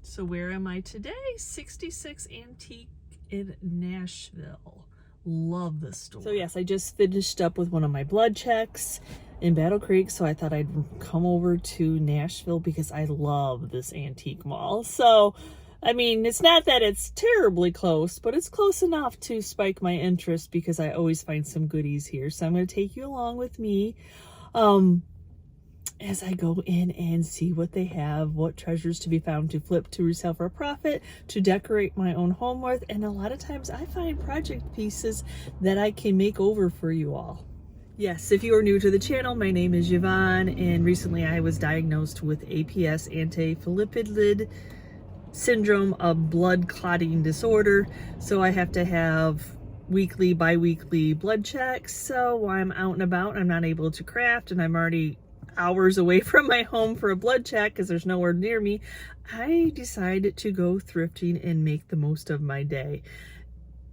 So where am I today? 66 Antique in Nashville. Love this store. So yes, I just finished up with one of my blood checks in Battle Creek, so I thought I'd come over to Nashville because I love this antique mall. So, I mean, it's not that it's terribly close, but it's close enough to spike my interest because I always find some goodies here. So I'm going to take you along with me. As I go in and see what they have, what treasures to be found to flip, to resell for a profit, to decorate my own home with, and a lot of times I find project pieces that I can make over for you all. Yes, if you are new to the channel, my name is Yvonne, and recently I was diagnosed with APS, anti-philipid syndrome, a blood clotting disorder, so I have to have weekly, bi-weekly blood checks. So while I'm out and about, I'm not able to craft, and I'm already hours away from my home for a blood check because there's nowhere near me, I decided to go thrifting and make the most of my day.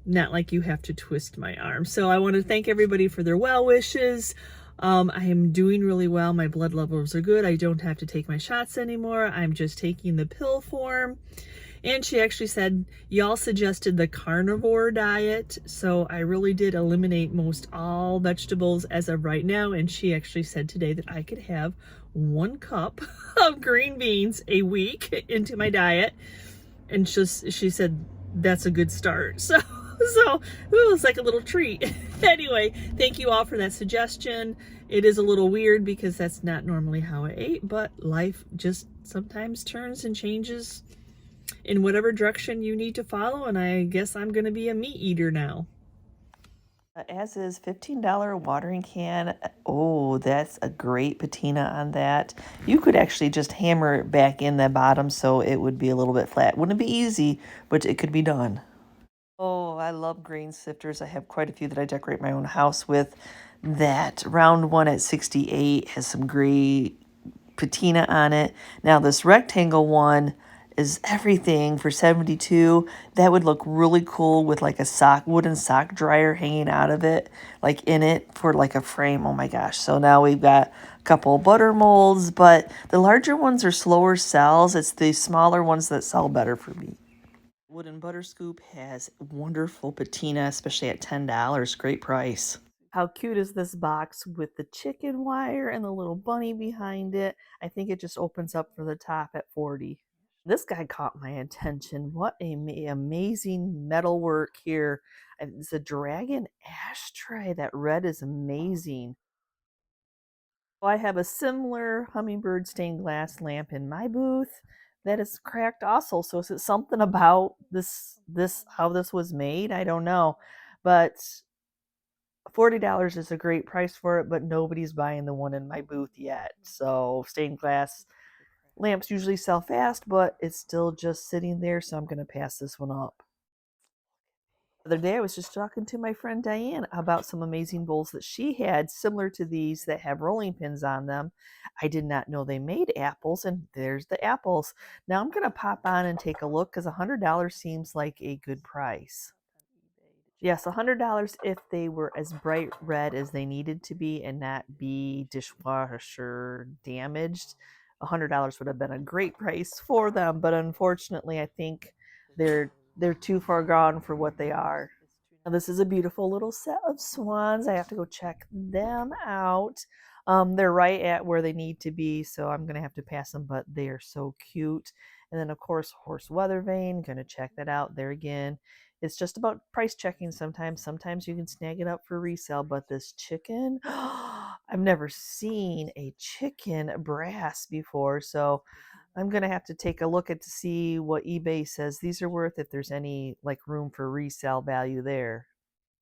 Not like you have to twist my arm. So I want to thank everybody for their well wishes. I am doing really well. My blood levels are good. I don't have to take my shots anymore. I'm just taking the pill form. And she actually said, y'all suggested the carnivore diet. So I really did eliminate most all vegetables as of right now. And she actually said today that I could have 1 cup of green beans a week into my diet. And she said, that's a good start. So it was like a little treat. Anyway, thank you all for that suggestion. It is a little weird because that's not normally how I ate, but life just sometimes turns and changes in whatever direction you need to follow, and I guess I'm going to be a meat eater now. As is $15 watering can. Oh, that's a great patina on that. You could actually just hammer it back in the bottom so it would be a little bit flat. Wouldn't be easy, but it could be done. Oh, I love grain sifters. I have quite a few that I decorate my own house with. That round one at 68 has some gray patina on it. Now this rectangle one is everything for 72. That would look really cool with like a wooden sock dryer hanging out of it, like in it for like a frame. Oh my gosh. So now we've got a couple butter molds, but the larger ones are slower sells. It's the smaller ones that sell better for me. Wooden butter scoop has wonderful patina, especially at $10. Great price. How cute is this box with the chicken wire and the little bunny behind it? I think it just opens up for the top at 40. This guy caught my attention. What amazing metal work here. It's a dragon ashtray. That red is amazing. I have a similar hummingbird stained glass lamp in my booth that is cracked also. So is it something about this how this was made? I don't know. But $40 is a great price for it, but nobody's buying the one in my booth yet. So stained glass lamps usually sell fast, but it's still just sitting there, so I'm going to pass this one up. The other day I was just talking to my friend Diane about some amazing bowls that she had similar to these that have rolling pins on them. I did not know they made apples, and there's the apples. Now I'm going to pop on and take a look because $100 seems like a good price. Yes, $100 if they were as bright red as they needed to be and not be dishwasher damaged. $100 would have been a great price for them, but unfortunately I think they're too far gone for what they are. Now, this is a beautiful little set of swans. I have to go check them out. They're right at where they need to be, so I'm going to have to pass them, but they are so cute. And then, of course, horse weather vane. Going to check that out there again. It's just about price checking sometimes. Sometimes you can snag it up for resale, but this chicken, I've never seen a chicken brass before, so I'm going to have to take a look at to see what eBay says these are worth, if there's any like room for resale value there.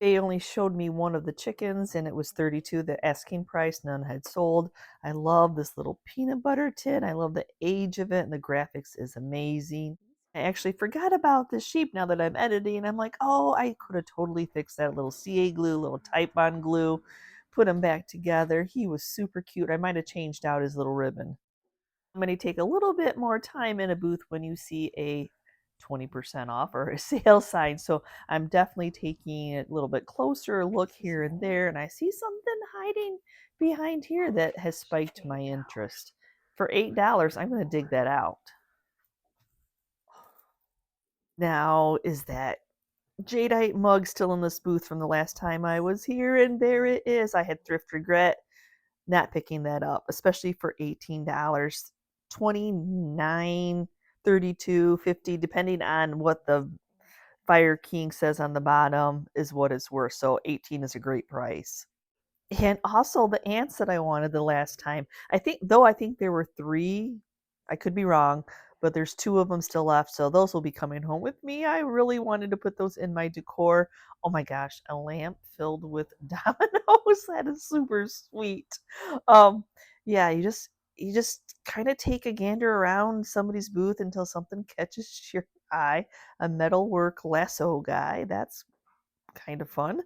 They only showed me one of the chickens and it was $32, the asking price. None had sold. I love this little peanut butter tin. I love the age of it and the graphics is amazing. I actually forgot about the sheep now that I'm editing. I'm like, oh, I could have totally fixed that little CA glue, little type on glue, put him back together. He was super cute. I might have changed out his little ribbon. I'm going to take a little bit more time in a booth when you see a 20% off or a sale sign. So I'm definitely taking a little bit closer look here and there. And I see something hiding behind here that has spiked my interest. For $8, I'm going to dig that out. Now, is that jadeite mug still in this booth from the last time I was here? And there it is. I had thrift regret not picking that up, especially for $18. 29, 32, 50, depending on what the Fire King says on the bottom is what it's worth. So 18 is a great price. And also the ants that I wanted the last time. I think there were 3. I could be wrong, but there's 2 of them still left, so those will be coming home with me. I really wanted to put those in my decor. Oh my gosh, a lamp filled with dominoes. That is super sweet. Um, yeah, you just kind of take a gander around somebody's booth until something catches your eye. A metalwork lasso guy. That's kind of fun.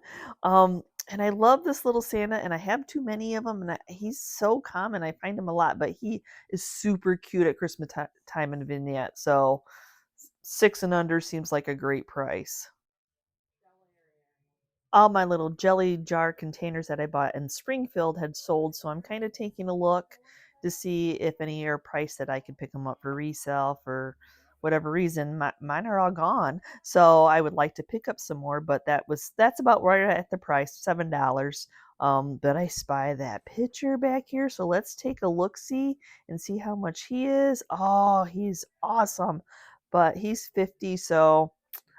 And I love this little Santa, and I have too many of him, and he's so common. I find him a lot, but he is super cute at Christmas time in Vignette. So 6 and under seems like a great price. All my little jelly jar containers that I bought in Springfield had sold, so I'm kind of taking a look to see if any are priced that I could pick them up for resale for whatever reason. Mine are all gone, so I would like to pick up some more, but that's about right at the price, $7. But I spy that picture back here, so let's take a look see and see how much he is. Oh, he's awesome, but he's 50, so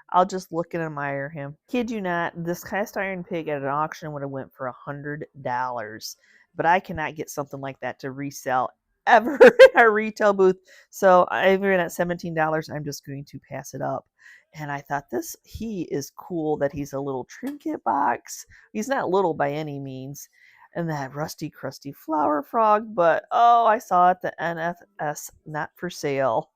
I'll just look and admire him. Kid you not, this cast iron pig at an auction would have went for $100, but I cannot get something like that to resell ever in our retail booth. So even at $17, I'm just going to pass it up. And I thought he is cool that he's a little trinket box. He's not little by any means. And that rusty, crusty flower frog, but oh, I saw it, the NFS not for sale.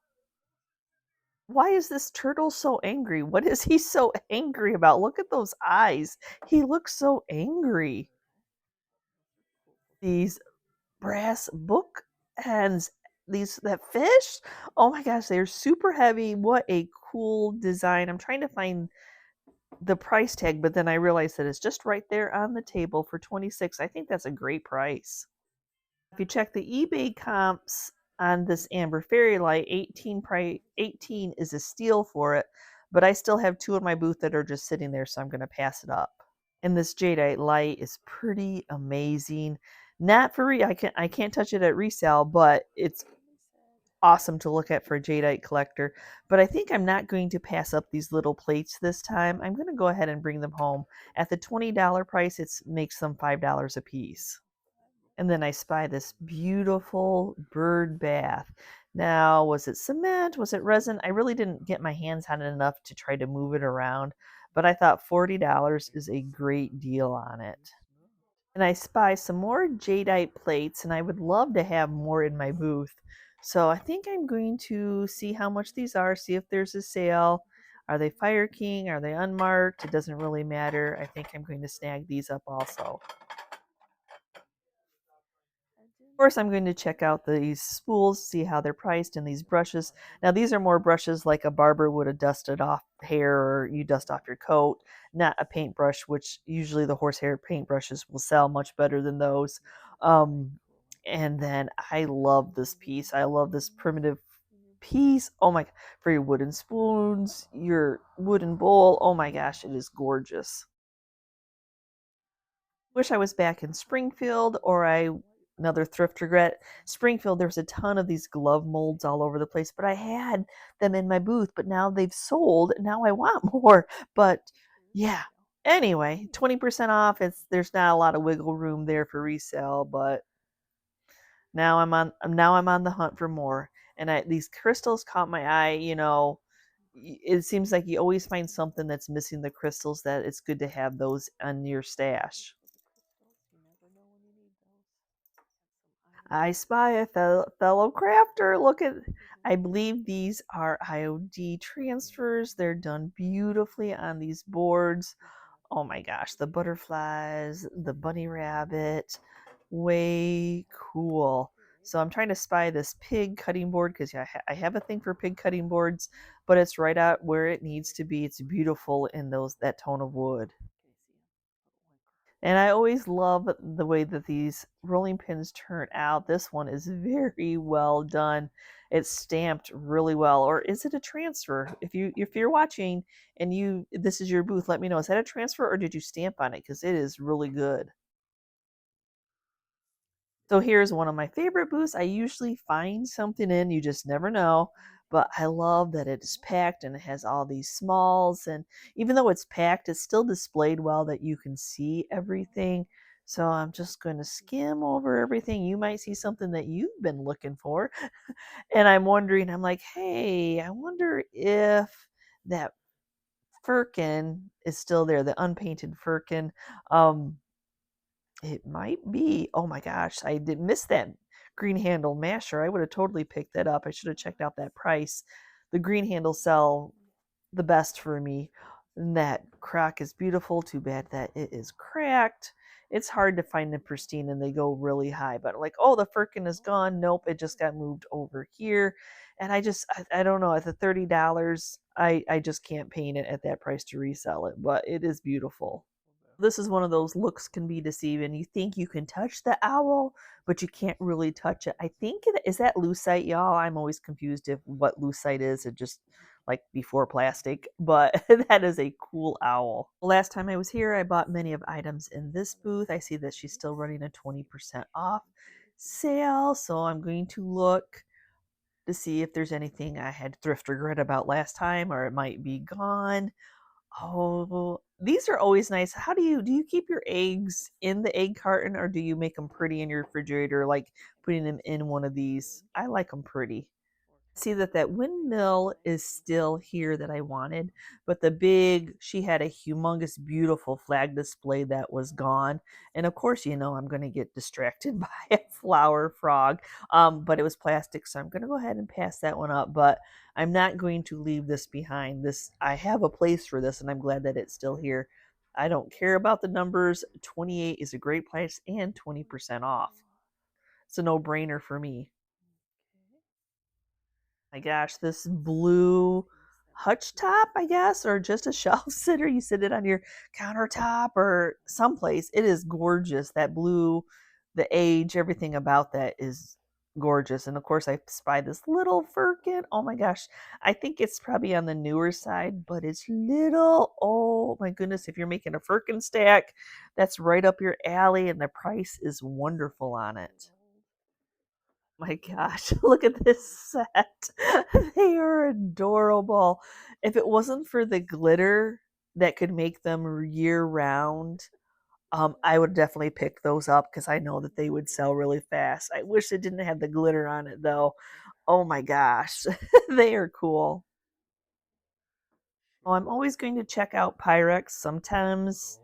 Why is this turtle so angry? What is he so angry about? Look at those eyes. He looks so angry. These brass book hands, that fish. Oh my gosh, they're super heavy. What a cool design. I'm trying to find the price tag, but then I realized that it's just right there on the table for 26. I think that's a great price. If you check the eBay comps on this Amber Fairy Light, 18 is a steal for it, but I still have 2 in my booth that are just sitting there, so I'm going to pass it up. And this jadeite light is pretty amazing. Not for I can't touch it at resale, but it's awesome to look at for a jadeite collector. But I think I'm not going to pass up these little plates this time. I'm going to go ahead and bring them home. At the $20 price, it makes them $5 a piece. And then I spy this beautiful bird bath. Now, was it cement? Was it resin? I really didn't get my hands on it enough to try to move it around, but I thought $40 is a great deal on it. And I spy some more jadeite plates, and I would love to have more in my booth. So I think I'm going to see how much these are, see if there's a sale. Are they Fire King? Are they unmarked? It doesn't really matter. I think I'm going to snag these up also. Of course, I'm going to check out these spools, see how they're priced, and these brushes. Now, these are more brushes like a barber would have dusted off hair or you dust off your coat, not a paintbrush, which usually the horsehair paintbrushes will sell much better than those. Um, and then I love this piece. I love this primitive piece. Oh my, for your wooden spoons, your wooden bowl. Oh my gosh, it is gorgeous. Wish I was back in Springfield or another thrift regret. Springfield, there's a ton of these glove molds all over the place, but I had them in my booth, but now they've sold. Now I want more. But yeah. Anyway, 20% off. There's not a lot of wiggle room there for resale, but now I'm on the hunt for more. And these crystals caught my eye, it seems like you always find something that's missing the crystals that it's good to have those on your stash. I spy a fellow crafter. I believe these are IOD transfers. They're done beautifully on these boards. Oh my gosh, the butterflies, the bunny rabbit, way cool. So I'm trying to spy this pig cutting board because I have a thing for pig cutting boards, but it's right out where it needs to be. It's beautiful in that tone of wood. And I always love the way that these rolling pins turn out. This one is very well done. It's stamped really well. Or is it a transfer? If you're watching and this is your booth, let me know. Is that a transfer or did you stamp on it? Because it is really good. So here's one of my favorite booths. I usually find something in, you just never know. But I love that it is packed and it has all these smalls. And even though it's packed, it's still displayed well that you can see everything. So I'm just going to skim over everything. You might see something that you've been looking for. And I'm wondering, I'm like, hey, I wonder if that firkin is still there, the unpainted firkin. It might be. Oh my gosh, I did miss that green handle masher. I would have totally picked that up. I should have checked out that price. The green handles sell the best for me. And that crack is beautiful. Too bad that it is cracked. It's hard to find them pristine and they go really high. But like, oh, the firkin is gone. Nope, it just got moved over here. And I don't know. At the $30, I just can't paint it at that price to resell it. But it is beautiful. This is one of those looks can be deceiving. You think you can touch the owl, but you can't really touch it. I think is that lucite, y'all. I'm always confused if what lucite is. It just like before plastic, but that is a cool owl. Last time I was here, I bought many of items in this booth. I see that she's still running a 20% off sale, so I'm going to look to see if there's anything I had thrift regret about last time, or it might be gone. Oh, these are always nice. How do you keep your eggs in the egg carton or do you make them pretty in your refrigerator, like putting them in one of these? I like them pretty. See that windmill is still here that I wanted, but she had a humongous, beautiful flag display that was gone. And of course, I'm going to get distracted by a flower frog. But it was plastic, so I'm going to go ahead and pass that one up. But I'm not going to leave this behind. I have a place for this, and I'm glad that it's still here. I don't care about the numbers. 28 is a great price and 20% off. It's a no-brainer for me. My gosh, this blue hutch top, I guess, or just a shelf sitter. You sit it on your countertop or someplace. It is gorgeous. That blue, the age, everything about that is gorgeous. And of course, I spy this little firkin. Oh my gosh. I think it's probably on the newer side, but it's little. Oh my goodness. If you're making a firkin stack, that's right up your alley, and the price is wonderful on it. My gosh, look at this set. They are adorable. If it wasn't for the glitter that could make them year round, I would definitely pick those up because I know that they would sell really fast. I wish it didn't have the glitter on it though. Oh my gosh, they are cool. Oh, I'm always going to check out Pyrex. Sometimes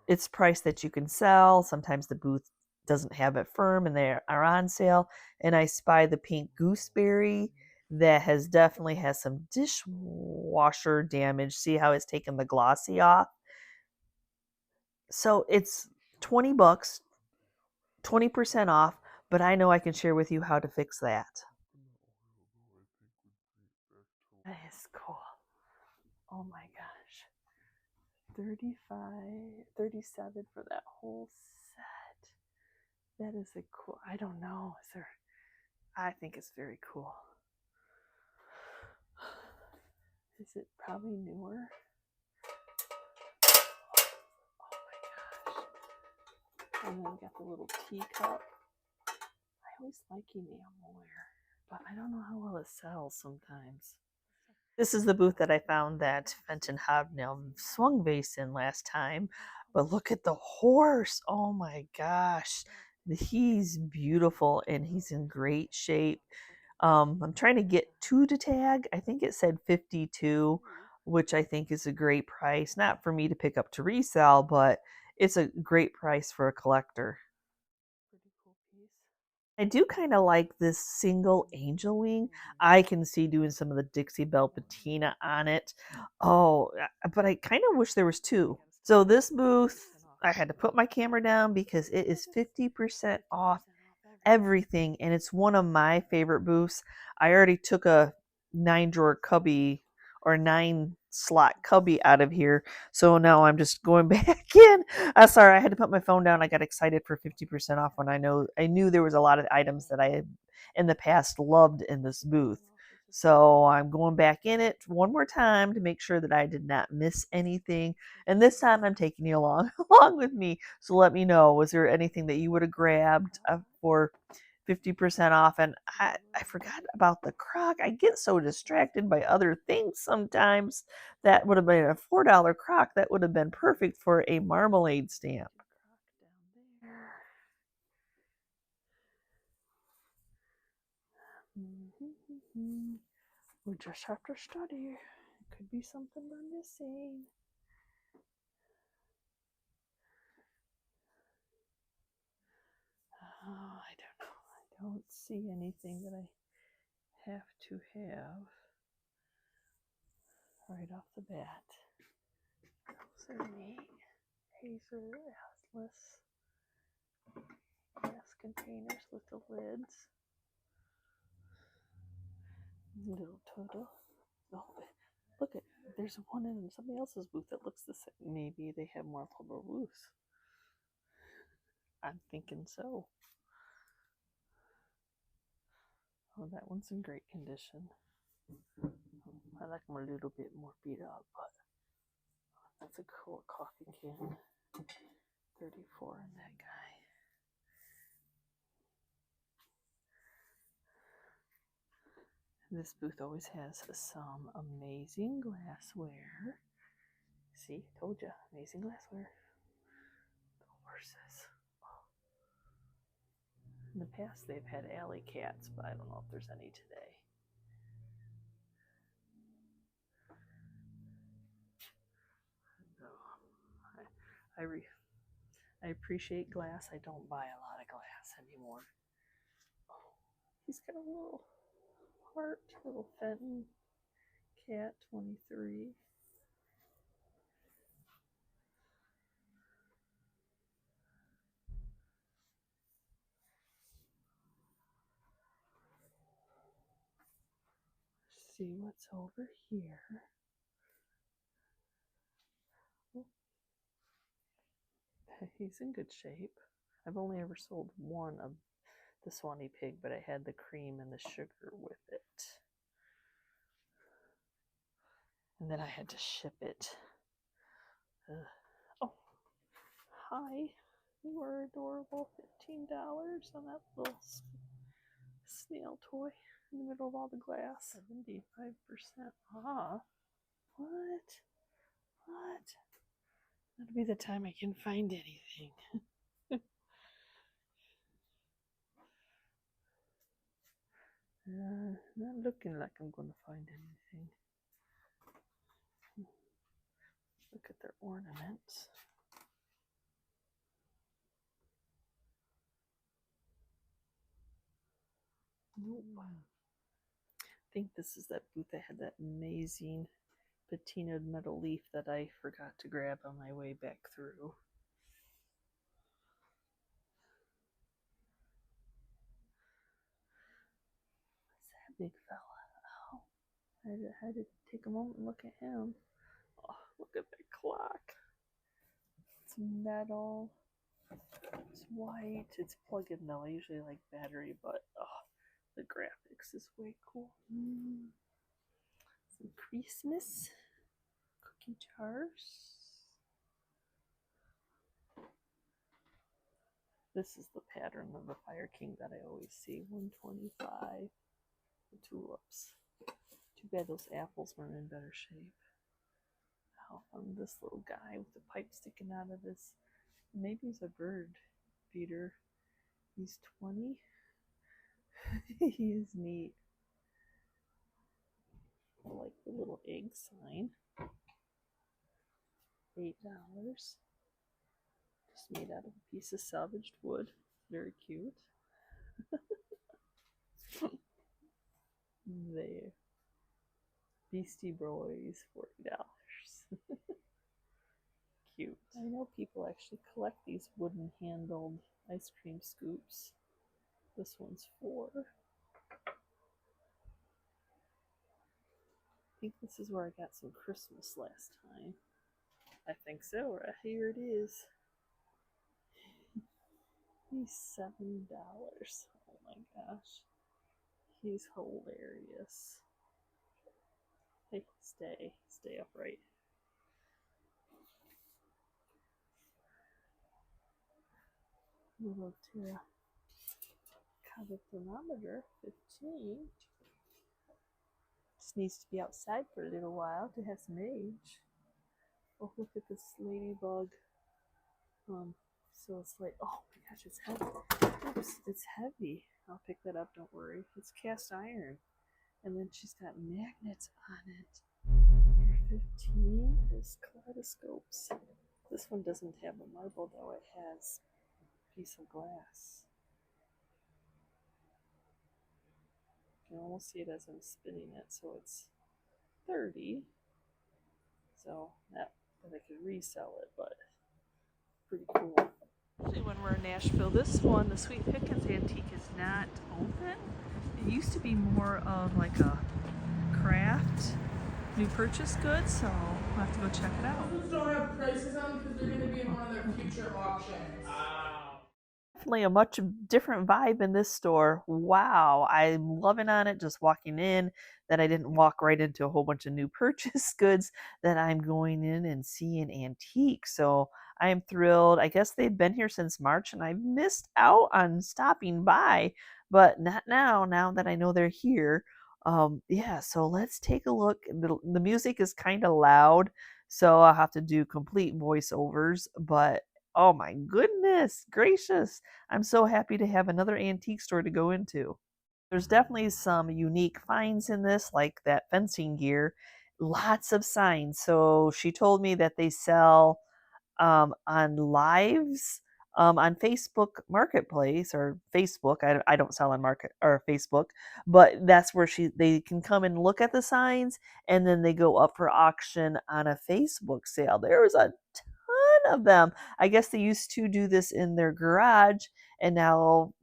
it's price that you can sell. Sometimes the booth doesn't have it firm and they are on sale. And I spy the pink gooseberry that definitely has some dishwasher damage. See how it's taken the glossy off? So it's 20 bucks, 20% off, but I know I can share with you how to fix that. That is cool. Oh my gosh. 35, 37 for that whole set. That is a cool. I don't know. I think it's very cool. Is it probably newer? Oh my gosh. And then we got the little teacup. I always like enamelware, but I don't know how well it sells sometimes. This is the booth that I found that Fenton Hobnail swung vase in last time. But look at the horse. Oh my gosh. He's beautiful and he's in great shape. I'm trying to get two to tag. I think it said 52, which I think is a great price. Not for me to pick up to resell, but it's a great price for a collector. Pretty cool piece. I do kind of like this single angel wing. I can see doing some of the Dixie Belle patina on it. Oh, but I kind of wish there was two. So this booth, I had to put my camera down because it is 50% off everything, and it's one of my favorite booths. I already took a 9-drawer cubby or 9 slot cubby out of here. So now I'm just going back in. Sorry, I had to put my phone down. I got excited for 50% off when I knew there was a lot of items that I had in the past loved in this booth. So I'm going back in it one more time to make sure that I did not miss anything. And this time I'm taking you along with me. So let me know, was there anything that you would have grabbed for 50% off? And I forgot about the crock. I get so distracted by other things sometimes. That would have been a $4 crock. That would have been perfect for a marmalade stamp. We just have to study. It could be something we're missing. Oh, I don't know. I don't see anything that I have to have right off the bat. Those are neat. Hazer, Atlas, glass containers with the lids. Little turtle. Oh, look at, there's one in somebody else's booth that looks the same. Maybe they have multiple booths. I'm thinking so. Oh, that one's in great condition. I like them a little bit more beat up, but that's a cool coffee can. 34 in that guy. This booth always has some amazing glassware. See, told ya, amazing glassware. The horses. Oh. In the past, they've had alley cats, but I don't know if there's any today. I appreciate glass. I don't buy a lot of glass anymore. Oh, he's got a little heart, little Fenton cat, 23. Let's see what's over here. Oh, he's in good shape. I've only ever sold one of the Swanee pig, but I had the cream and the sugar with it. And then I had to ship it. Oh, hi. You are adorable. $15 on that little snail toy in the middle of all the glass. 75% off. What? That'll be the time I can find anything. Not looking like I'm going to find anything. Look at their ornaments. Nope. I think this is that booth that had that amazing patinaed metal leaf that I forgot to grab on my way back through. What's that big fella? Oh, I had to take a moment and look at him. Oh, look at that clock. It's metal. It's white. It's plug-in though. I usually like battery, but oh, the graphics is way cool. Some Christmas cookie jars. This is the pattern of the Fire King that I always see. 125. The tulips. Too bad those apples weren't in better shape. How fun, this little guy with the pipe sticking out of his. Maybe he's a bird feeder. He's 20. He is neat. I like the little egg sign. $8. Just made out of a piece of salvaged wood. Very cute. There. Beastie Boys, $40. Cute. I know people actually collect these wooden handled ice cream scoops. This one's $4. think this is where I got some Christmas last time. I think so. Right here it is. He's $7. Oh my gosh. He's hilarious. Hey, stay upright. Little terracotta thermometer, 15. Just needs to be outside for a little while to have some age. Oh, look at this ladybug. So it's like, oh my gosh, it's heavy. Oops, it's heavy. I'll pick that up, don't worry. It's cast iron. And then she's got magnets on it. 15 is kaleidoscopes. This one doesn't have a marble though, it has a piece of glass. You can almost see it as I'm spinning it, so it's 30. So that I could resell it, but pretty cool. Actually, when we're in Nashville, this one, the Sweet Pickens Antique, is not open. It used to be more of like a craft, new purchase goods, so we'll have to go check it out. Those don't have prices on because they're going to be in one of their future auctions. Definitely a much different vibe in this store. Wow, I'm loving on it just walking in, that I didn't walk right into a whole bunch of new purchase goods, that I'm going in and seeing antiques. So I am thrilled. I guess they've been here since March and I missed out on stopping by, but not now, now that I know they're here. Yeah, so let's take a look. The music is kind of loud, so I'll have to do complete voiceovers, but oh my goodness gracious, I'm so happy to have another antique store to go into. There's definitely some unique finds in this, like that fencing gear. Lots of signs. So she told me that they sell on lives on Facebook Marketplace or Facebook. I don't sell on Market or Facebook, but that's where they can come and look at the signs, and then they go up for auction on a Facebook sale. There's a ton of them. I guess they used to do this in their garage, and now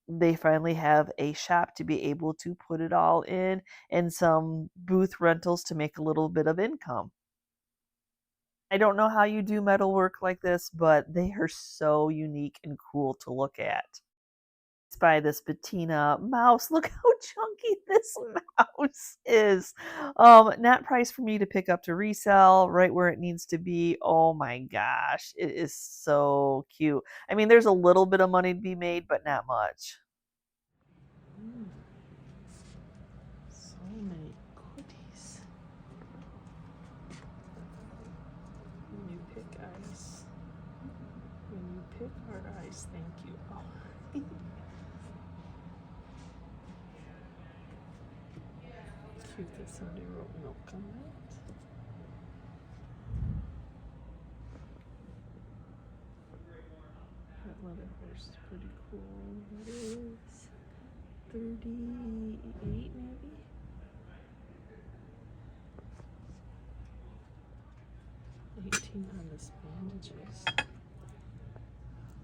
they finally have a shop to be able to put it all in, and some booth rentals to make a little bit of income. I don't know how you do metal work like this, but they are so unique and cool to look at. It's by this patina mouse. Look how chunky this mouse is. Not priced for me to pick up to resell, right where it needs to be. Oh my gosh, it is so cute. I mean, there's a little bit of money to be made, but not much. So many goodies. When you pick ice. When you pick hard ice, thank you. Oh. Cute that somebody wrote milk on that. That leather horse is pretty cool. It is 38 maybe? 18 on this bandages.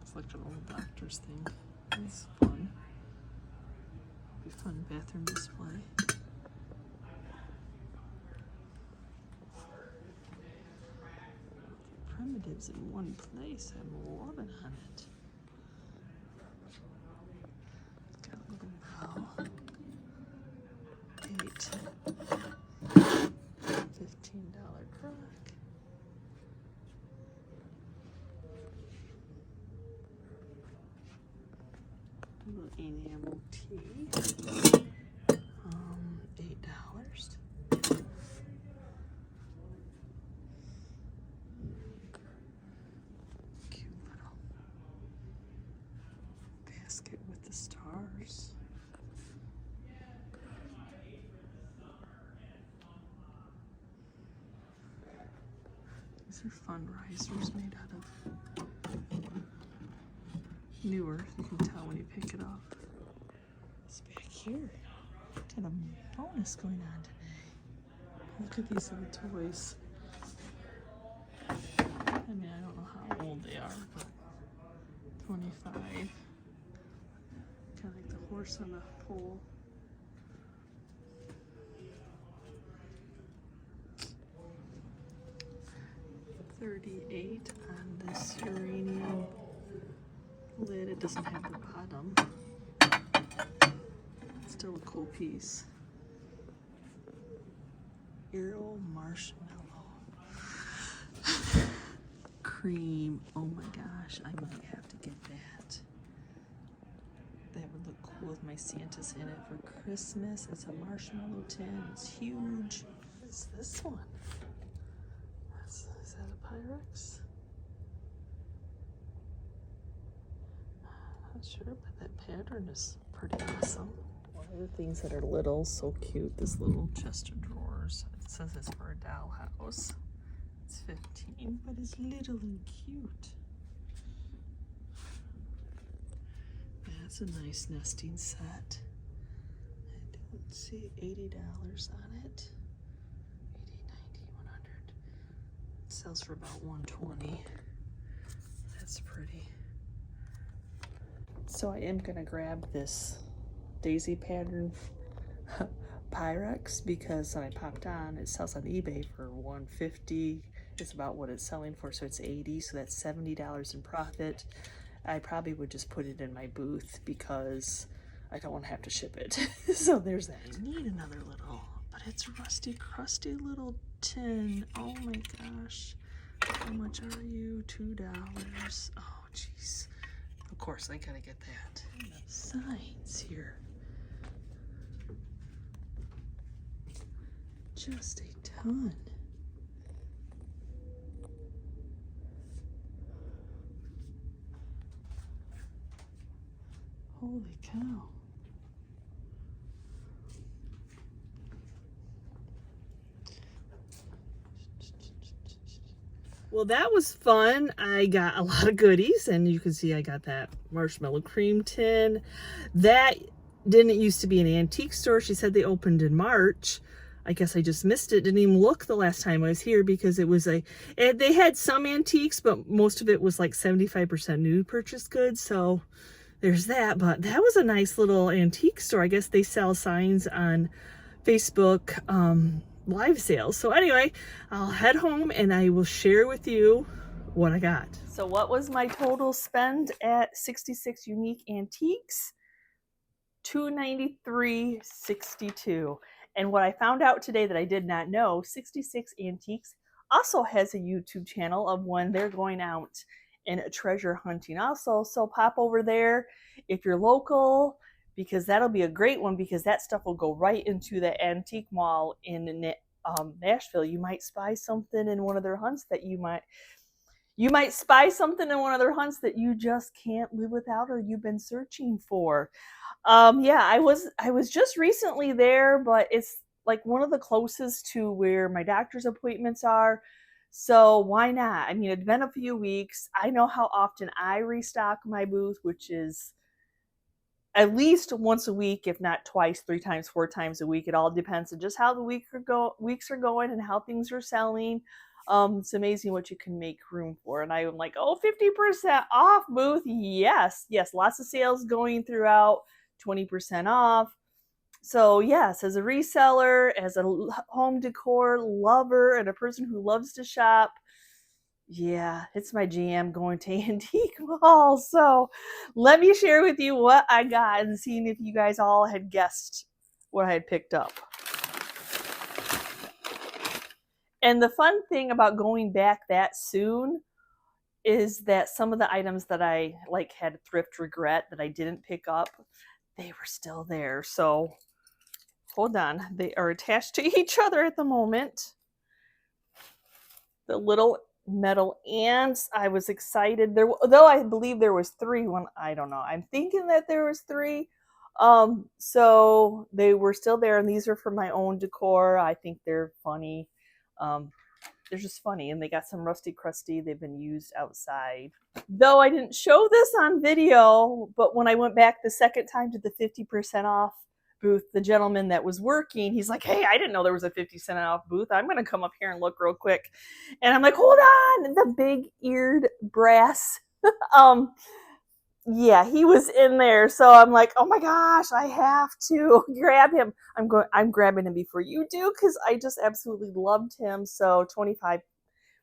It's like an old doctor's thing. It's fun. Be fun bathroom display. Primitives in one place. I'm loving on it. Got a little bow. 8. $15 crock. Little enamel tea. $8. Cute little basket with the stars. These are fun risers made out of newer. You can tell when you pick it up. It's back here. Got a bonus going on today. Look at these little toys. I mean, I don't know how old they are, but 25. Kind of like the horse on a pole. $138 on this uranium lid. It doesn't have the bottom. Still a cool piece. Aero marshmallow. Cream. Oh my gosh, I might have to get that. That would look cool with my Santas in it for Christmas. It's a marshmallow tin. It's huge. What is this one? Is that a Pyrex? Not sure, but that pattern is pretty awesome. One of the things that are little, so cute, this little chest of drawers. It says it's for a dollhouse. It's $15, but it's little and cute. That's a nice nesting set. I don't see $80 on it. 80, 90, 100. It sells for about $120. That's pretty. So I am gonna grab this daisy pattern Pyrex because when I popped on, it sells on eBay for $150. It's about what it's selling for, so it's $80, so that's $70 in profit. I probably would just put it in my booth because I don't want to have to ship it. So there's that. I need another little, but it's rusty, crusty little tin. Oh my gosh. How much are you? $2. Oh, jeez. Of course, I gotta get that. Signs here. Just a ton. Holy cow. Well, that was fun. I got a lot of goodies, and you can see I got that marshmallow cream tin. That didn't used to be an antique store. She said they opened in March. I guess I just missed it. Didn't even look the last time I was here because it was they had some antiques, but most of it was like 75% new purchase goods. So there's that, but that was a nice little antique store. I guess they sell signs on Facebook live sales. So anyway, I'll head home and I will share with you what I got. So what was my total spend at 66 Unique Antiques? $293.62. And what I found out today that I did not know, 66 Antiques also has a YouTube channel of when they're going out and treasure hunting also. So pop over there if you're local, because that'll be a great one, because that stuff will go right into the antique mall in Nashville. You might spy something in one of their hunts that you might spy something in one of their hunts that you just can't live without or you've been searching for. Yeah, I was just recently there, but it's like one of the closest to where my doctor's appointments are. So why not? I mean, it's been a few weeks. I know how often I restock my booth, which is at least once a week, if not twice, 3 times, 4 times a week. It all depends on just how the weeks are going and how things are selling. It's amazing what you can make room for. And I'm like, oh, 50% off booth. Yes, lots of sales going throughout, 20% off. So yes, as a reseller, as a home decor lover, and a person who loves to shop, yeah, it's my jam going to antique mall. So let me share with you what I got and seeing if you guys all had guessed what I had picked up. And the fun thing about going back that soon is that some of the items that I had thrift regret that I didn't pick up, they were still there. So hold on, they are attached to each other at the moment. The little metal ants, I was excited. Though I believe there was 3 when I don't know. I'm thinking that there was 3. So they were still there, and these are for my own decor. I think they're funny. They're just funny, and they got some rusty crusty. They've been used outside. Though I didn't show this on video, but when I went back the second time to the 50% off booth, the gentleman that was working, he's like, hey, I didn't know there was a 50% off booth. I'm going to come up here and look real quick. And I'm like, hold on, the big-eared brass. Yeah, he was in there. So I'm like, oh my gosh, I have to grab him. I'm grabbing him before you do, because I just absolutely loved him. So 25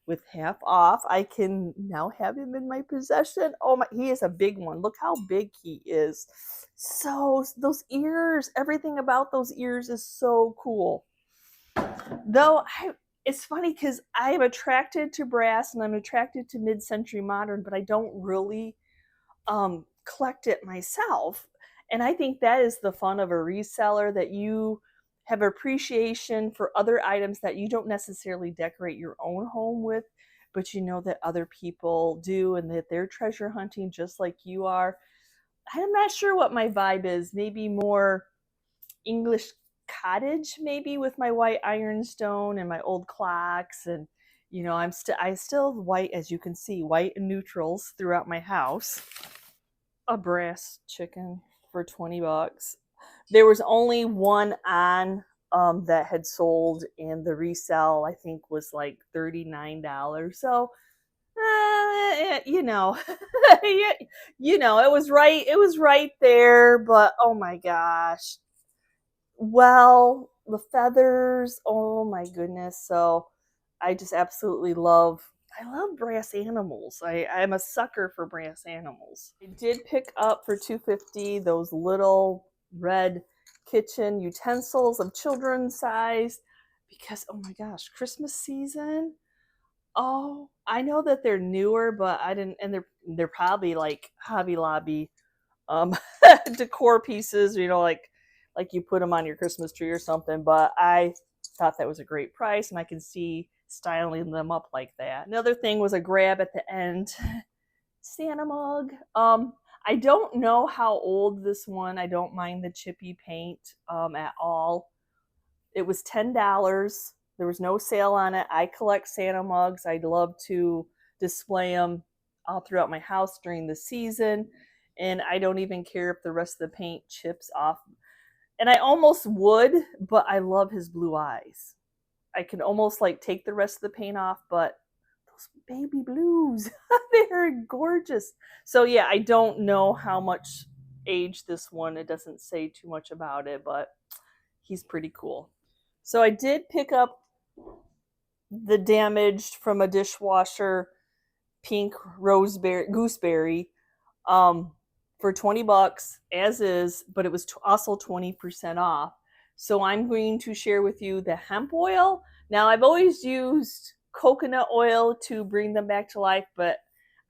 with half off. I can now have him in my possession. Oh my, he is a big one. Look how big he is. So those ears, everything about those ears is so cool. Though it's funny because I'm attracted to brass and I'm attracted to mid-century modern, but I don't really collect it myself. And I think that is the fun of a reseller, that you have appreciation for other items that you don't necessarily decorate your own home with, but you know that other people do and that they're treasure hunting just like you are. I'm not sure what my vibe is. Maybe more English cottage, maybe, with my white ironstone and my old clocks. And you know, I still white, as you can see, white and neutrals throughout my house. A brass chicken for $20. There was only one on that had sold, and the resale I think was like $39. So you know, you know, it was right there. But oh my gosh, well, the feathers, oh my goodness. So I just absolutely I love brass animals. I'm a sucker for brass animals. I did pick up for $2.50 those little red kitchen utensils of children's size, because oh my gosh, Christmas season. Oh, I know that they're newer, but I didn't, and they're probably like Hobby Lobby decor pieces, you know, like you put them on your Christmas tree or something. But I thought that was a great price, and I can see styling them up like that. Another thing was a grab at the end, Santa mug. I don't know how old this one. I don't mind the chippy paint at all. It was $10. There was no sale on it. I collect Santa mugs. I'd love to display them all throughout my house during the season, and I don't even care if the rest of the paint chips off. And I almost would, but I love his blue eyes. I can almost like take the rest of the paint off, but those baby blues, they're gorgeous. So yeah, I don't know how much age this one. It doesn't say too much about it, but he's pretty cool. So I did pick up the damaged from a dishwasher pink gooseberry for $20 as is, but it was also 20% off. So I'm going to share with you the hemp oil. Now, I've always used coconut oil to bring them back to life, but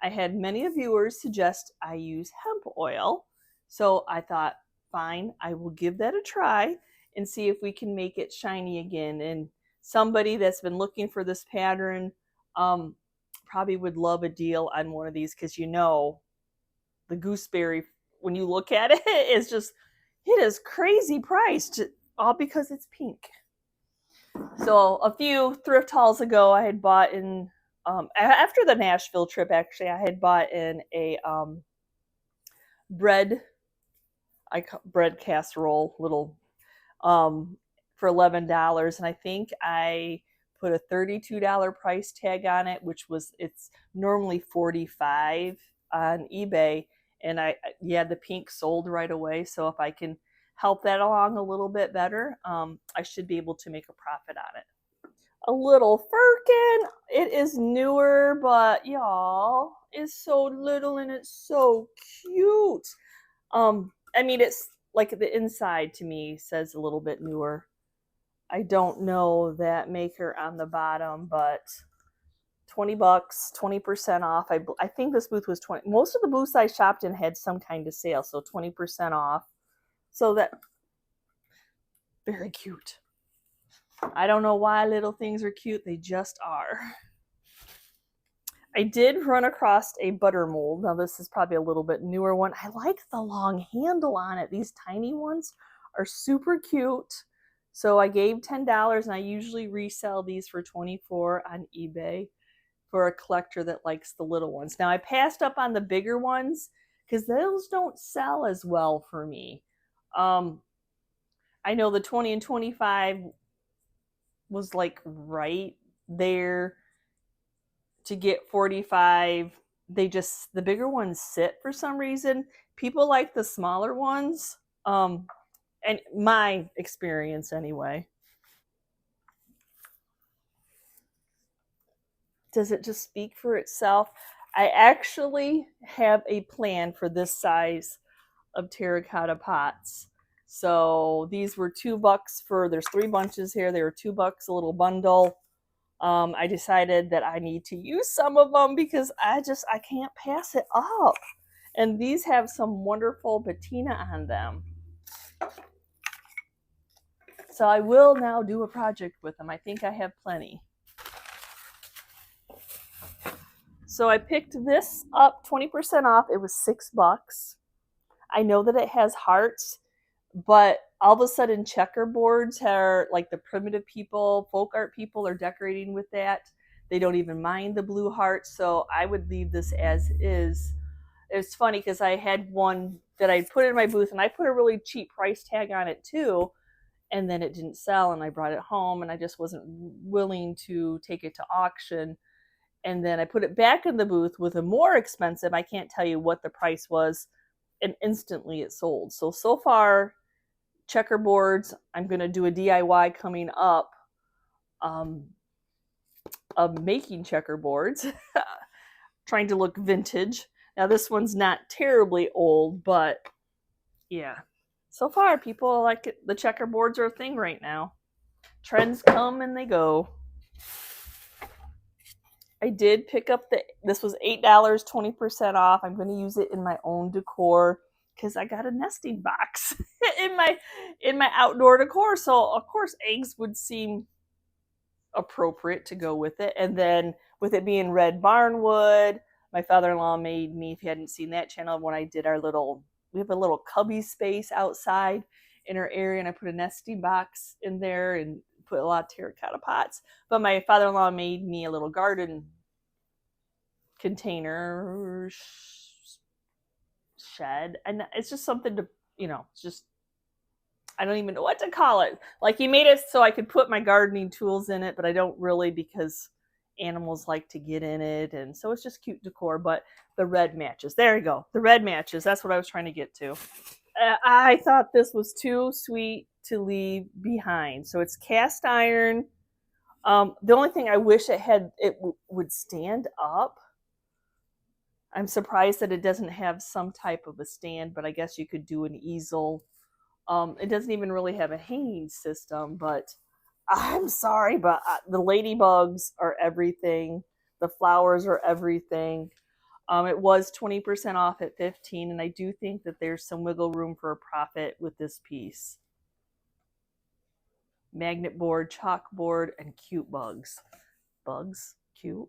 I had many viewers suggest I use hemp oil. So I thought, fine, I will give that a try and see if we can make it shiny again. And somebody that's been looking for this pattern probably would love a deal on one of these, because you know the gooseberry, when you look at it, it's just, it is crazy priced, all because it's pink. So a few thrift hauls ago, I had bought in, after the Nashville trip, actually, I had bought in a bread casserole, little, for $11. And I think I put a $32 price tag on it, which was, it's normally $45 on eBay. And the pink sold right away. So if I can help that along a little bit better, I should be able to make a profit on it. A little firkin. It is newer, but y'all, it's so little and it's so cute. I mean, it's like the inside to me says a little bit newer. I don't know that maker on the bottom, but $20, 20% off. I think this booth was 20. Most of the booths I shopped in had some kind of sale, so 20% off. So that, very cute. I don't know why little things are cute. They just are. I did run across a butter mold. Now this is probably a little bit newer one. I like the long handle on it. These tiny ones are super cute. So I gave $10, and I usually resell these for $24 on eBay for a collector that likes the little ones. Now I passed up on the bigger ones because those don't sell as well for me. I know the 20 and 25 was like right there to get 45. The bigger ones sit for some reason. People like the smaller ones. And my experience anyway. Does it just speak for itself? I actually have a plan for this size of terracotta pots. So these were $2 for, there's 3 bunches here. They were $2 a little bundle. I decided that I need to use some of them because I can't pass it up. And these have some wonderful patina on them. So I will now do a project with them. I think I have plenty. So I picked this up 20% off. It was $6. I know that it has hearts, but all of a sudden checkerboards are like the primitive people, folk art people are decorating with that. They don't even mind the blue hearts, so I would leave this as is. It's funny because I had one that I put in my booth and I put a really cheap price tag on it too, and then it didn't sell and I brought it home and I just wasn't willing to take it to auction. And then I put it back in the booth with a more expensive, I can't tell you what the price was, and instantly it sold. So far, checkerboards, I'm going to do a DIY coming up of making checkerboards, trying to look vintage. Now this one's not terribly old, but yeah. So far, people like it. The checkerboards are a thing right now. Trends come and they go. I did pick up this was $8, 20% off. I'm going to use it in my own decor because I got a nesting box in my outdoor decor. So of course eggs would seem appropriate to go with it. And then with it being red barnwood, my father-in-law made me, if you hadn't seen that channel, when I did we have a little cubby space outside in our area, and I put a nesting box in there and put a lot of terracotta pots. But my father-in-law made me a little garden container shed, and it's just something to, it's just, I don't even know what to call it. Like, he made it so I could put my gardening tools in it, but I don't really, because animals like to get in it, and so it's just cute decor. But the red matches, there you go, the red matches, that's what I was trying to get to. I thought this was too sweet to leave behind. So it's cast iron. The only thing I wish it would stand up. I'm surprised that it doesn't have some type of a stand, but I guess you could do an easel. It doesn't even really have a hanging system, but I'm sorry, but the ladybugs are everything. The flowers are everything. It was 20% off at $15, and I do think that there's some wiggle room for a profit with this piece. Magnet board, chalkboard, and cute bugs. Bugs, cute.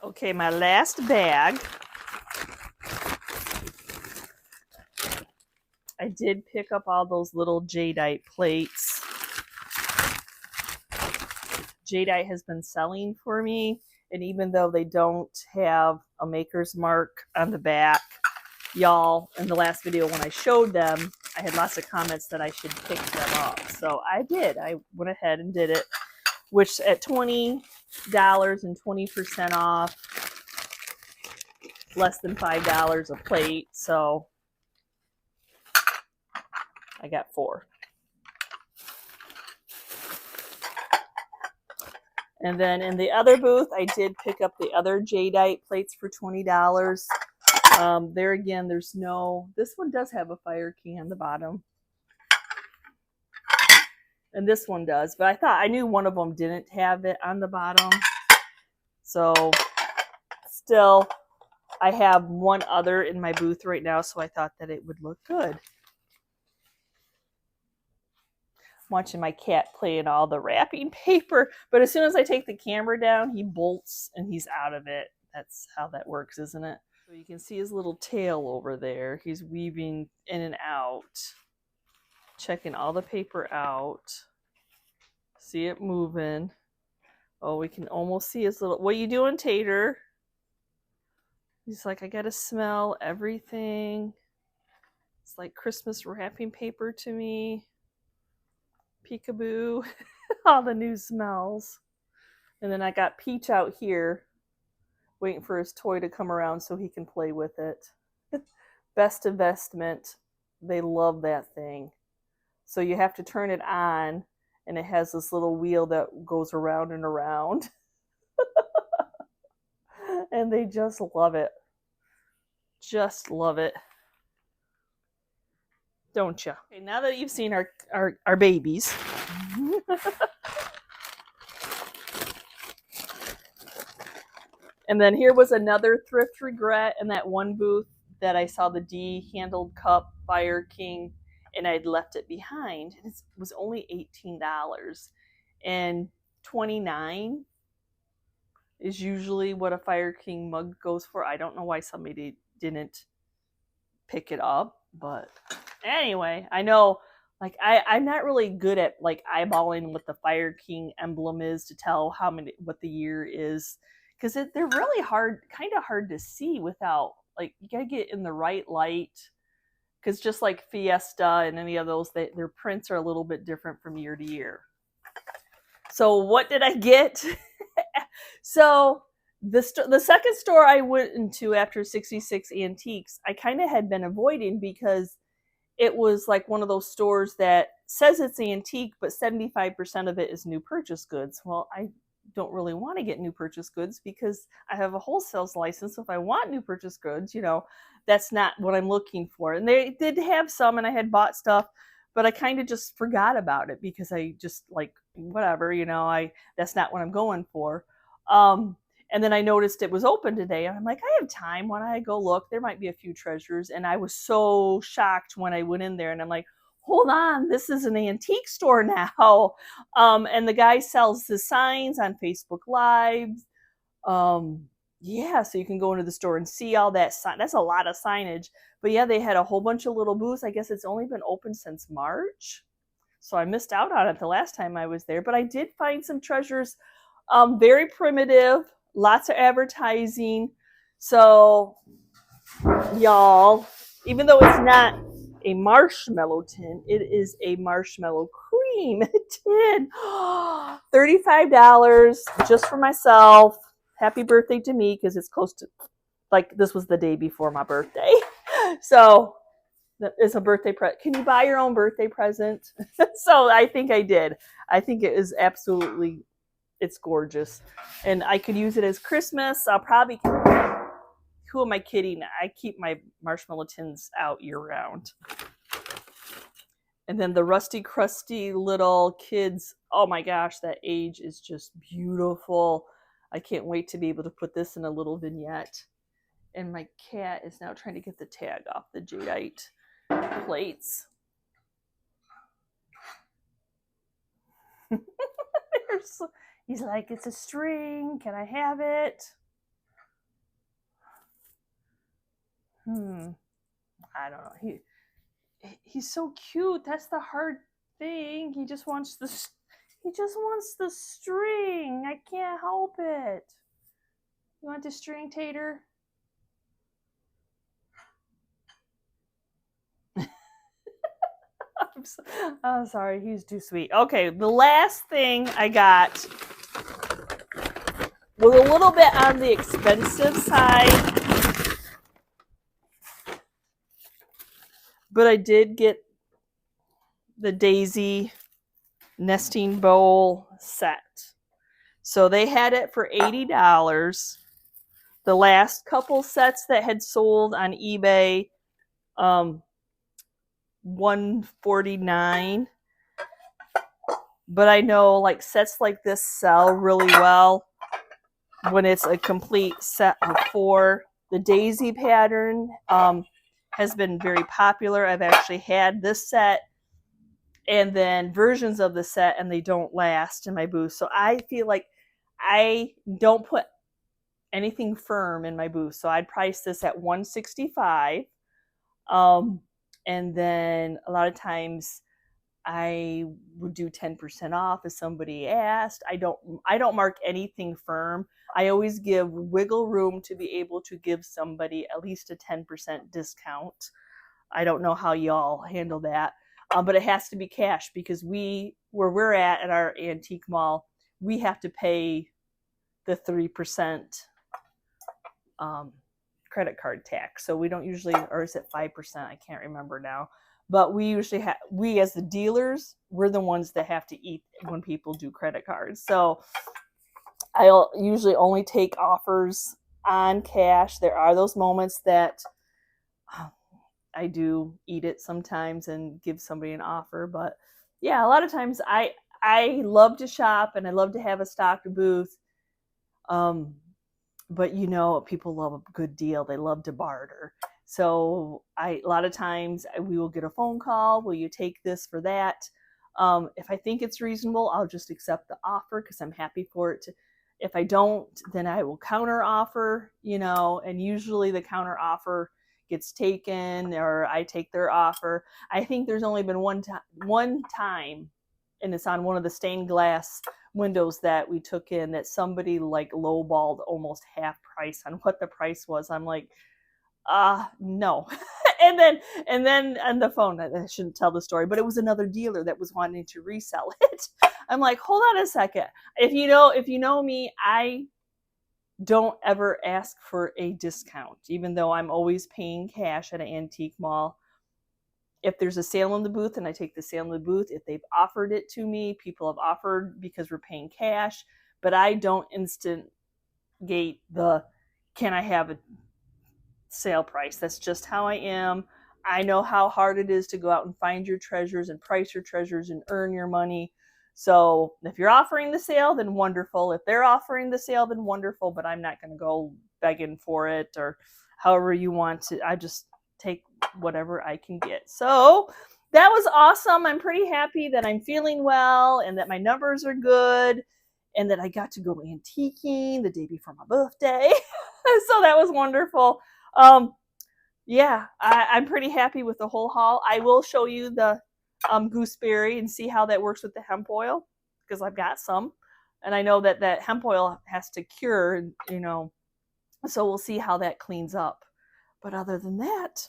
Okay, my last bag. I did pick up all those little jadeite plates. Jadeite has been selling for me, and even though they don't have a maker's mark on the back, y'all, in the last video when I showed them, I had lots of comments that I should pick them up. So I did. I went ahead and did it, which at $20 and 20% off, less than $5 a plate. So I got 4. And then in the other booth, I did pick up the other jadeite plates for $20. There again, there's no, this one does have a fire key on the bottom. And this one does, but I knew one of them didn't have it on the bottom. So still, I have one other in my booth right now, so I thought that it would look good. Watching my cat play in all the wrapping paper, but as soon as I take the camera down, he bolts and he's out of it. That's how that works, isn't it? So you can see his little tail over there. He's weaving in and out, checking all the paper out. See it moving. Oh, we can almost see his little, what are you doing, Tater? He's like, I gotta smell everything. It's like Christmas wrapping paper to me. Peekaboo. All the new smells. And then I got Peach out here waiting for his toy to come around so he can play with it. Best investment. They love that thing. So you have to turn it on, and it has this little wheel that goes around and around. And they just love it. Just love it. Don't you? Okay, now that you've seen our babies. And then here was another thrift regret in that one booth that I saw the D-handled cup Fire King, and I'd left it behind. And it was only $18. And $29 is usually what a Fire King mug goes for. I don't know why somebody didn't pick it up, but anyway, I know, like, I'm not really good at like eyeballing what the Fire King emblem is to tell what the year is, because they're really kind of hard to see without, like, you gotta get in the right light, because just like Fiesta and any of those, their prints are a little bit different from year to year. So what did I get? So the second store I went into after 66 Antiques, I kind of had been avoiding because it was like one of those stores that says it's antique, but 75% of it is new purchase goods. Well, I don't really want to get new purchase goods because I have a wholesale license. So if I want new purchase goods, that's not what I'm looking for. And they did have some, and I had bought stuff, but I kind of just forgot about it because I just like, whatever, that's not what I'm going for. And then I noticed it was open today, and I'm like, I have time. Why don't I go look? There might be a few treasures. And I was so shocked when I went in there, and I'm like, hold on, this is an antique store now. And the guy sells the signs on Facebook Live. Yeah, so you can go into the store and see all that sign. That's a lot of signage. But yeah, they had a whole bunch of little booths. I guess it's only been open since March. So I missed out on it the last time I was there. But I did find some treasures, very primitive, lots of advertising. So, y'all, even though it's not a marshmallow tin, it is a marshmallow cream tin. $35 just for myself. Happy birthday to me, because it's close to, like, this was the day before my birthday. So it's a birthday present. Can you buy your own birthday present? So I think I did. I think it is absolutely, it's gorgeous. And I could use it as Christmas. I'll probably, who am I kidding? I keep my marshmallow tins out year round. And then the rusty, crusty little kids. Oh my gosh, that age is just beautiful. I can't wait to be able to put this in a little vignette. And my cat is now trying to get the tag off the jadeite plates. He's like, it's a string. Can I have it? I don't know. He's so cute. That's the hard thing. He just wants the string. I can't help it. You want the string, Tater? I'm sorry, he's too sweet. Okay, the last thing I got was a little bit on the expensive side, but I did get the Daisy nesting bowl set. So they had it for $80. The last couple sets that had sold on eBay, $149. But I know, like, sets like this sell really well when it's a complete set of 4. The Daisy pattern has been very popular. I've actually had this set and then versions of the set, and they don't last in my booth. So I feel like I don't put anything firm in my booth. So I'd price this at $165. And then a lot of times I would do 10% off if somebody asked. I don't mark anything firm. I always give wiggle room to be able to give somebody at least a 10% discount. I don't know how y'all handle that. But it has to be cash, because where we're at our antique mall, we have to pay the 3% credit card tax. So we don't usually, or is it 5%? I can't remember now. But we usually we as the dealers, we're the ones that have to eat when people do credit cards. So I'll usually only take offers on cash. There are those moments that I do eat it sometimes and give somebody an offer, but yeah, a lot of times I love to shop and I love to have a stocked booth. But you know, people love a good deal. They love to barter. So a lot of times we will get a phone call. Will you take this for that? If I think it's reasonable, I'll just accept the offer because I'm happy for it. If I don't, then I will counter offer, you know, and usually the counter offer gets taken or I take their offer. I think there's only been one time, and it's on one of the stained glass windows that we took in, that somebody like lowballed almost half price on what the price was. I'm like, no. and then on the phone, I shouldn't tell the story, but it was another dealer that was wanting to resell it. I'm like, hold on a second. If you know me, I don't ever ask for a discount, even though I'm always paying cash at an antique mall. If there's a sale in the booth, and I take the sale in the booth. If they've offered it to me, people have offered because we're paying cash, but I don't instigate the, can I have a sale price? That's just how I am. I know how hard it is to go out and find your treasures and price your treasures and earn your money. So if you're offering the sale, then wonderful. If they're offering the sale, then wonderful, but I'm not going to go begging for it or however you want to. I just take whatever I can get. So that was awesome. I'm pretty happy that I'm feeling well and that my numbers are good and that I got to go antiquing the day before my birthday. So that was wonderful. Yeah, I'm pretty happy with the whole haul. I will show you the gooseberry and see how that works with the hemp oil because I've got some. And I know that hemp oil has to cure, you know, so we'll see how that cleans up. But other than that,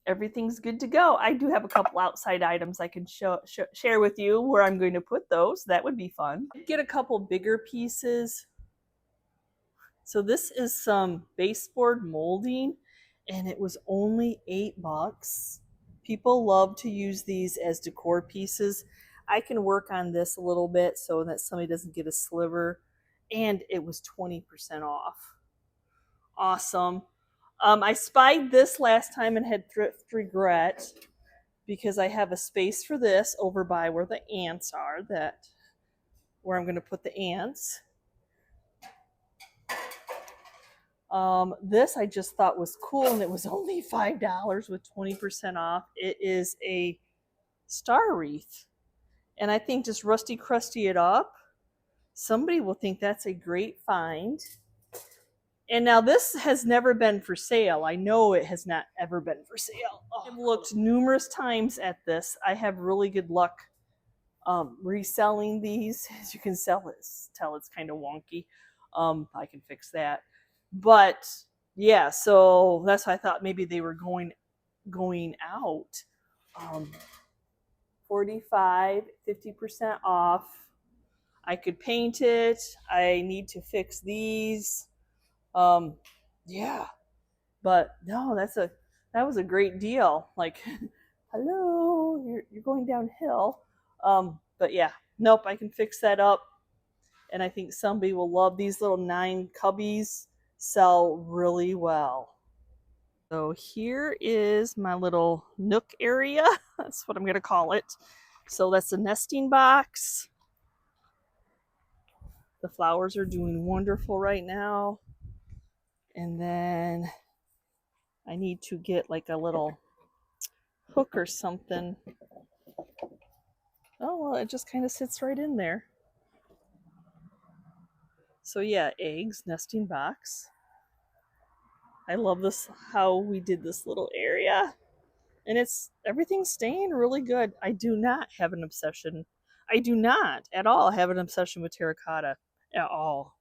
everything's good to go. I do have a couple outside items I can share with you where I'm going to put those. That would be fun. Get a couple bigger pieces. So this is some baseboard molding, and it was only $8. People love to use these as decor pieces. I can work on this a little bit so that somebody doesn't get a sliver, and it was 20% off. Awesome. I spied this last time and had thrift regret because I have a space for this over by where the ants are, where I'm going to put the ants. This I just thought was cool, and it was only $5 with 20% off. It is a star wreath, and I think just rusty crusty it up, somebody will think that's a great find. And now this has never been for sale. I know it has not ever been for sale. I've looked numerous times at this. I have really good luck reselling these. As you can tell it's kind of wonky. I can fix that. But yeah, so that's why I thought maybe they were going out. 45, 50% off. I could paint it. I need to fix these. Yeah, but no, that was a great deal. Like, hello, you're going downhill. But yeah, nope, I can fix that up, and I think somebody will love these little 9 cubbies. Sell really well. So here is my little nook area. That's what I'm gonna call it. So that's a nesting box. The flowers are doing wonderful right now. And then I need to get like a little hook or something. Oh, well, it just kind of sits right in there. So yeah, eggs, nesting box. I love this, how we did this little area. And everything's staying really good. I do not have an obsession. I do not at all have an obsession with terracotta at all.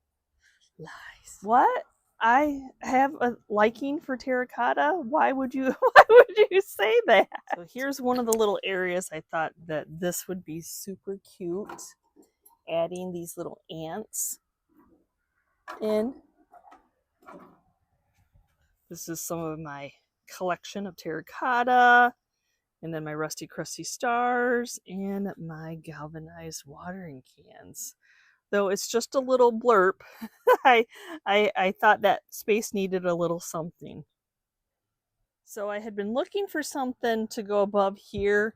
Lies. What? I have a liking for terracotta? Why would you say that? So here's one of the little areas I thought that this would be super cute. Adding these little ants in. This is some of my collection of terracotta, and then my rusty crusty stars and my galvanized watering cans. though it's just a little blurb, I thought that space needed a little something. So I had been looking for something to go above here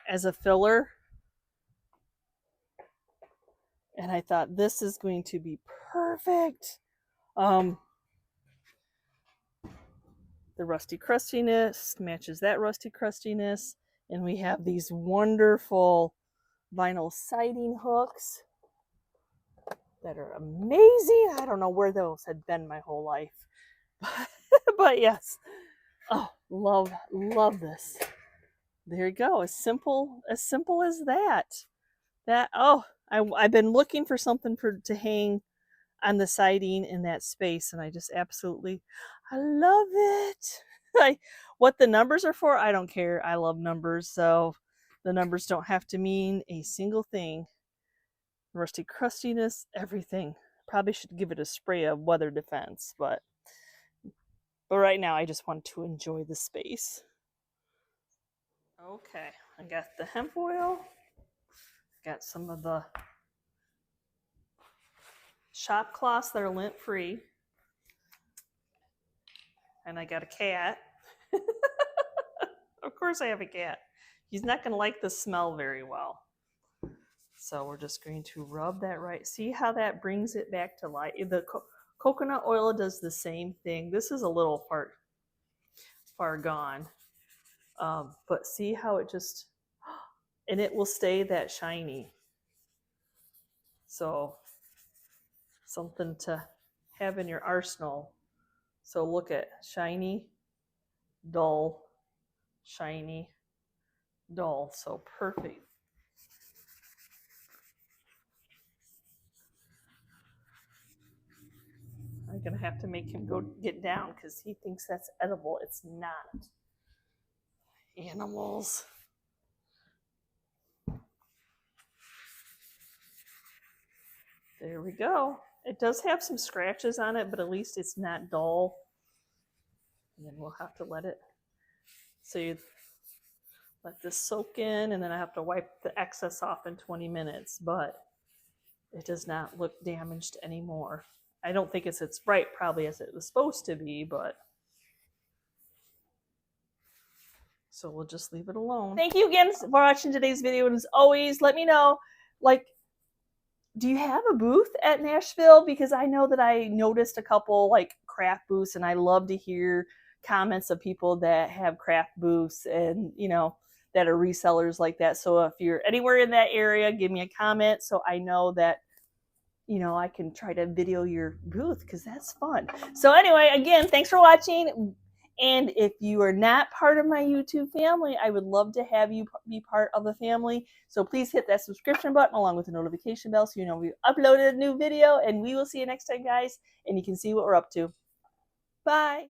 as a filler. And I thought this is going to be perfect. The rusty crustiness matches that rusty crustiness. And we have these wonderful vinyl siding hooks that are amazing. I don't know where those had been my whole life. But yes. Oh, love this. There you go. As simple as that. I've been looking for something to hang on the siding in that space, and I just absolutely, I love it. What the numbers are for, I don't care. I love numbers, so the numbers don't have to mean a single thing. Rusty crustiness, everything. Probably should give it a spray of weather defense, but right now I just want to enjoy the space. Okay, I got the hemp oil. Got some of the shop cloths that are lint free. And I got a cat. Of course I have a cat. He's not going to like the smell very well. So we're just going to rub that right. See how that brings it back to life? The coconut oil does the same thing. This is a little far gone. But see how it just, and it will stay that shiny. So something to have in your arsenal. So look at shiny, dull, shiny, dull. So perfect. I'm gonna have to make him go get down because he thinks that's edible. It's not. Animals. There we go. It does have some scratches on it, but at least it's not dull. And then we'll have to let it, so you let this soak in, and then I have to wipe the excess off in 20 minutes, but it does not look damaged anymore. I don't think it's as bright probably as it was supposed to be, but so we'll just leave it alone. Thank you again for watching today's video, and as always, let me know, like, do you have a booth at Nashville? Because I know that I noticed a couple like craft booths, and I love to hear comments of people that have craft booths and, you know, that are resellers like that. So if you're anywhere in that area, give me a comment so I know that, you know, I can try to video your booth because that's fun. So anyway, again, thanks for watching. And if you are not part of my YouTube family, I would love to have you be part of the family. So please hit that subscription button along with the notification bell so you know we uploaded a new video. And we will see you next time, guys. And you can see what we're up to. Bye.